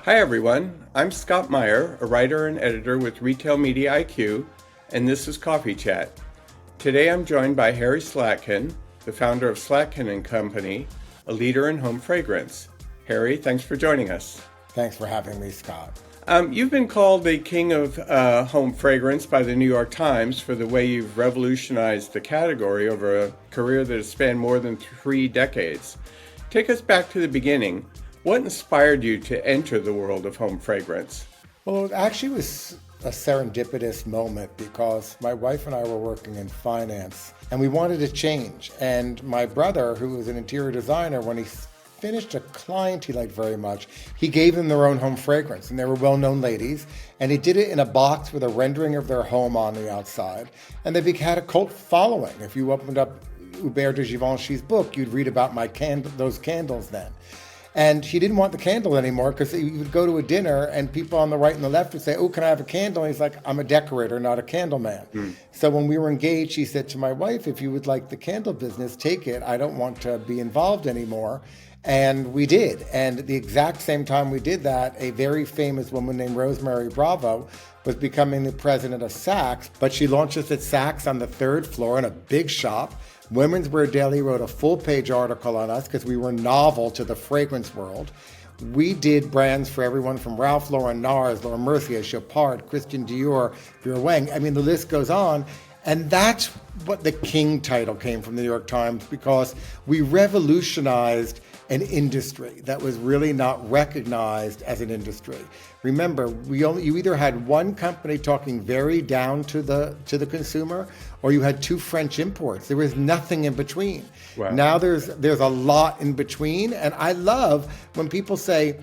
Hi everyone, I'm Scott Meyer, a writer and editor with Retail Media IQ, and this is Coffee Chat. Today I'm joined by Harry Slatkin, the founder of Slatkin Company, a leader in home fragrance. Harry, thanks for joining us. Thanks for having me, Scott. You've been called the king of home fragrance by the New York Times for the way you've revolutionized the category over a career that has spanned more than 3 decades. Take us back to the beginning. What inspired you to enter the world of home fragrance? Well, it actually was a serendipitous moment because my wife and I were working in finance and we wanted to change. And my brother, who was an interior designer, when he finished a client he liked very much, he gave them their own home fragrance, and they were well-known ladies, and he did it in a box with a rendering of their home on the outside, and they had a cult following. If you opened up Hubert de Givenchy's book, you'd read about those candles then. And he didn't want the candle anymore because he would go to a dinner and people on the right and the left would say, "Oh, can I have a candle?" And he's like, "I'm a decorator, not a candle man." So when we were engaged, he said to my wife, "If you would like the candle business, take it. I don't want to be involved anymore." And we did. And at the exact same time we did that, a very famous woman named Rosemary Bravo was becoming the president of Saks, but she launched us at Saks on the 3rd floor in a big shop. Women's Wear Daily wrote a full-page article on us because we were novel to the fragrance world. We did brands for everyone from Ralph Lauren, NARS, Laura Mercier, Chopard, Christian Dior, Vera Wang. I mean, the list goes on. And that's what the King title came from the New York Times, because we revolutionized an industry that was really not recognized as an industry. Remember, you either had one company talking very down to the consumer, or you had 2 French imports. There was nothing in between. Wow. Now there's a lot in between, and I love when people say,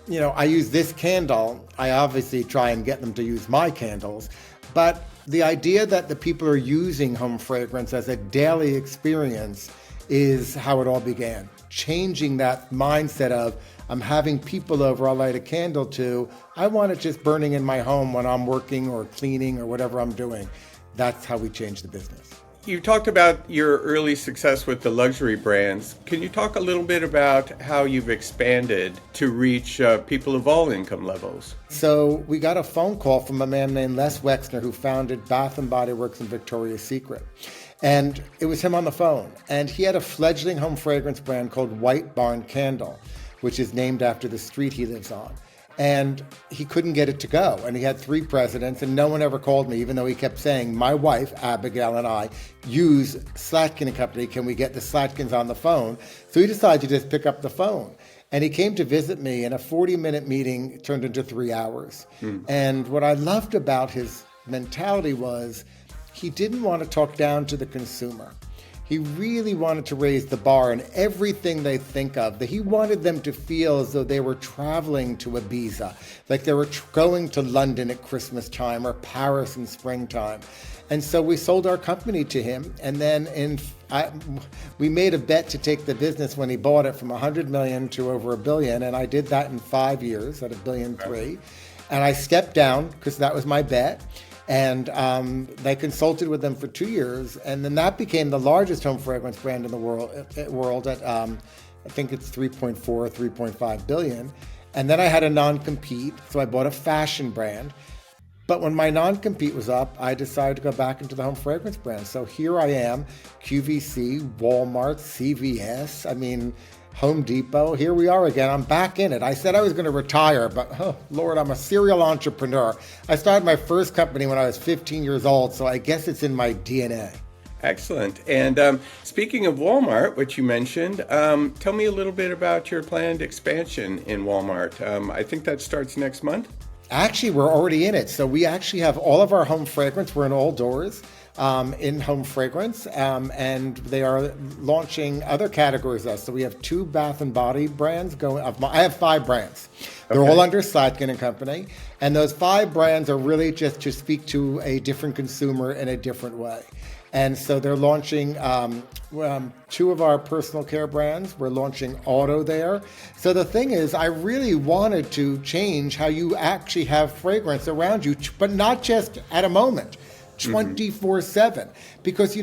you know, I use this candle. I obviously try and get them to use my candles, but the idea that the people are using home fragrance as a daily experience is how it all began. Changing that mindset of, I'm having people over, I'll light a candle to, I want it just burning in my home when I'm working or cleaning or whatever I'm doing. That's how we changed the business. You talked about your early success with the luxury brands. Can you talk a little bit about how you've expanded to reach people of all income levels? So we got a phone call from a man named Les Wexner, who founded Bath & Body Works and Victoria's Secret. And it was him on the phone. And he had a fledgling home fragrance brand called White Barn Candle, which is named after the street he lives on. And he couldn't get it to go. And he had 3 presidents, and no one ever called me, even though he kept saying, my wife, Abigail, and I use Slatkin Company. Can we get the Slatkins on the phone? So he decided to just pick up the phone. And he came to visit me, and a 40-minute meeting turned into 3 hours. And what I loved about his mentality was he didn't want to talk down to the consumer. He really wanted to raise the bar in everything they think of. He wanted them to feel as though they were traveling to Ibiza, like they were going to London at Christmas time or Paris in springtime. And so we sold our company to him, and then we made a bet to take the business when he bought it from $100 million to over $1 billion, and I did that in 5 years at $1.3 billion. And I stepped down because that was my bet. And they consulted with them for 2 years, and then that became the largest home fragrance brand in the world at I think it's 3.4 or 3.5 billion. And then I had a non-compete, so I bought a fashion brand. But when my non-compete was up, I decided to go back into the home fragrance brand. So here I am, QVC, Walmart, CVS, Home Depot. Here we are again. I'm back in it. I said I was going to retire, but oh, Lord, I'm a serial entrepreneur. I started my first company when I was 15 years old, so I guess it's in my DNA. Excellent. And speaking of Walmart, which you mentioned, tell me a little bit about your planned expansion in Walmart. I think that starts next month. Actually, we're already in it. So we actually have all of our home fragrance. We're in all doors. In home fragrance, and they are launching other categories. So we have 2 Bath and Body brands going. I have 5 brands. They're all under Slatkin Company, and those 5 brands are really just to speak to a different consumer in a different way. And so they're launching 2 of our personal care brands. We're launching auto there. So the thing is, I really wanted to change how you actually have fragrance around you, but not just at a moment. 24/7, because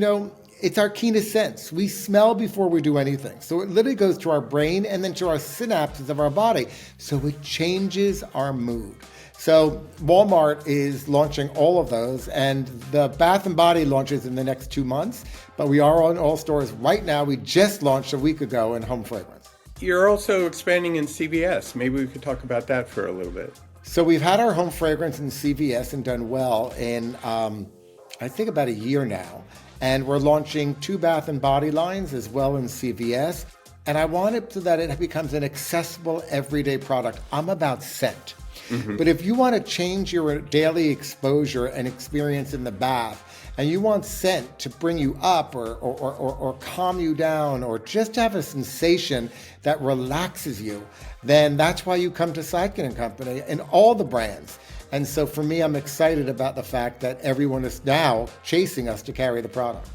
it's our keenest sense. We smell before we do anything. So it literally goes to our brain and then to our synapses of our body. So it changes our mood. So Walmart is launching all of those, and the Bath & Body launches in the next 2 months, but we are on all stores right now. We just launched a week ago in home fragrance. You're also expanding in CVS. Maybe we could talk about that for a little bit. So we've had our home fragrance in CVS and done well in, I think, about a year now. And we're launching 2 Bath & Body lines as well in CVS. And I want it so that it becomes an accessible, everyday product. I'm about scent. Mm-hmm. But if you want to change your daily exposure and experience in the bath, and you want scent to bring you up or calm you down, or just have a sensation that relaxes you, then that's why you come to Slatkin Company and all the brands. And so for me, I'm excited about the fact that everyone is now chasing us to carry the product.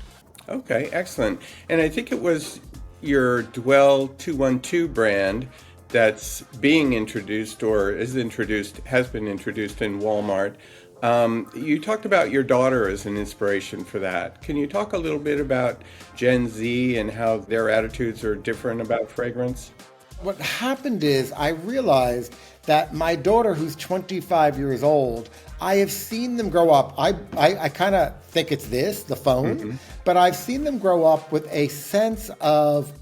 Okay, excellent. And I think it was your Dwell 212 brand that's being introduced or has been introduced in Walmart. You talked about your daughter as an inspiration for that. Can you talk a little bit about Gen Z and how their attitudes are different about fragrance? What happened is I realized that my daughter, who's 25 years old, I have seen them grow up. I kind of think it's the phone, mm-hmm. but I've seen them grow up with a sense of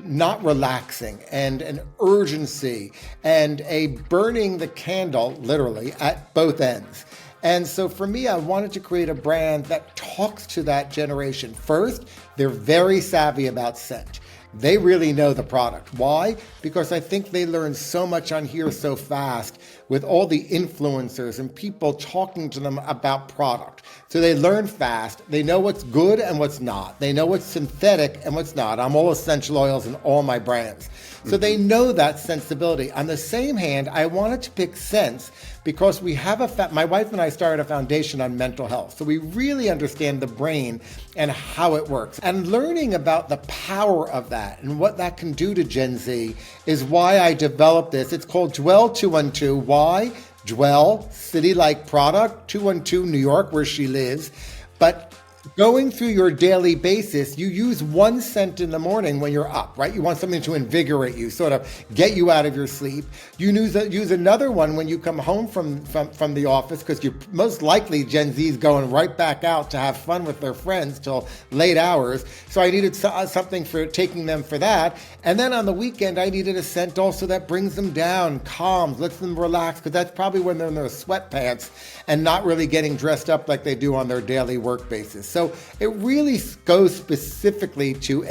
not relaxing and an urgency and a burning the candle, literally, at both ends. And so for me, I wanted to create a brand that talks to that generation. First, they're very savvy about scent. They really know the product. Why? Because I think they learn so much on here so fast with all the influencers and people talking to them about product. So they learn fast. They know what's good and what's not. They know what's synthetic and what's not. I'm all essential oils in all my brands. So they know that sensibility. On the same hand, I wanted to pick scents because we have my wife and I started a foundation on mental health. So we really understand the brain and how it works. And learning about the power of that and what that can do to Gen Z is why I developed this. It's called Dwell 212. Why? Dwell, city-like product, 212 New York, where she lives. But going through your daily basis, you use one scent in the morning when you're up, right? You want something to invigorate you, sort of get you out of your sleep. You use another one when you come home from the office, because you're most likely Gen Z is going right back out to have fun with their friends till late hours. So I needed something for taking them for that. And then on the weekend, I needed a scent also that brings them down, calms, lets them relax, because that's probably when they're in their sweatpants and not really getting dressed up like they do on their daily work basis. So it really goes specifically to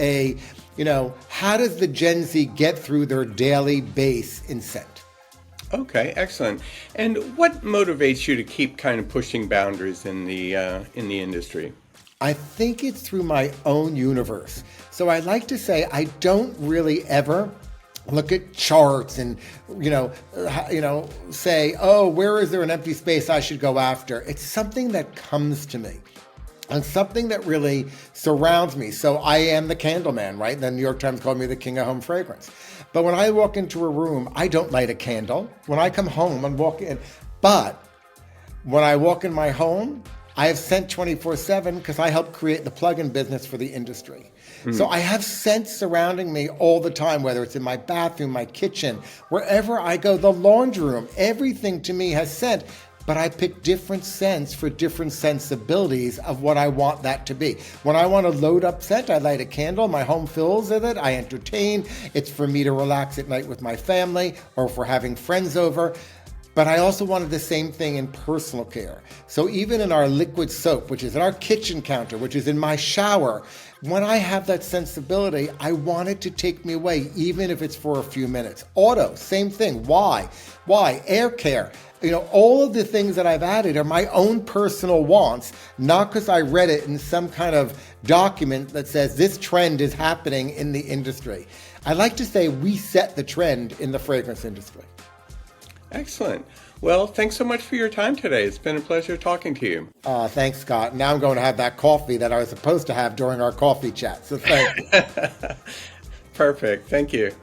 how does the Gen Z get through their daily base in scent? Okay, excellent. And what motivates you to keep kind of pushing boundaries in the industry? I think it's through my own universe. So I like to say I don't really ever look at charts and, say, oh, where is there an empty space I should go after? It's something that comes to me. And something that really surrounds me. So I am the candle man, right? The New York Times called me the king of home fragrance. But when I walk into a room, I don't light a candle. When I come home, I'm walking in. But when I walk in my home, I have scent 24/7 because I help create the plug-in business for the industry. So I have scents surrounding me all the time, whether it's in my bathroom, my kitchen, wherever I go, the laundry room, everything to me has scent. But I pick different scents for different sensibilities of what I want that to be. When I want to load up scent, I light a candle. My home fills with it. I entertain. It's for me to relax at night with my family or for having friends over. But I also wanted the same thing in personal care. So even in our liquid soap, which is in our kitchen counter, which is in my shower, when I have that sensibility, I want it to take me away, even if it's for a few minutes. Auto, same thing. Why? Air care. All of the things that I've added are my own personal wants, not because I read it in some kind of document that says this trend is happening in the industry. I like to say we set the trend in the fragrance industry. Excellent. Well, thanks so much for your time today. It's been a pleasure talking to you. Thanks, Scott. Now I'm going to have that coffee that I was supposed to have during our coffee chat. So thank you. Perfect. Thank you.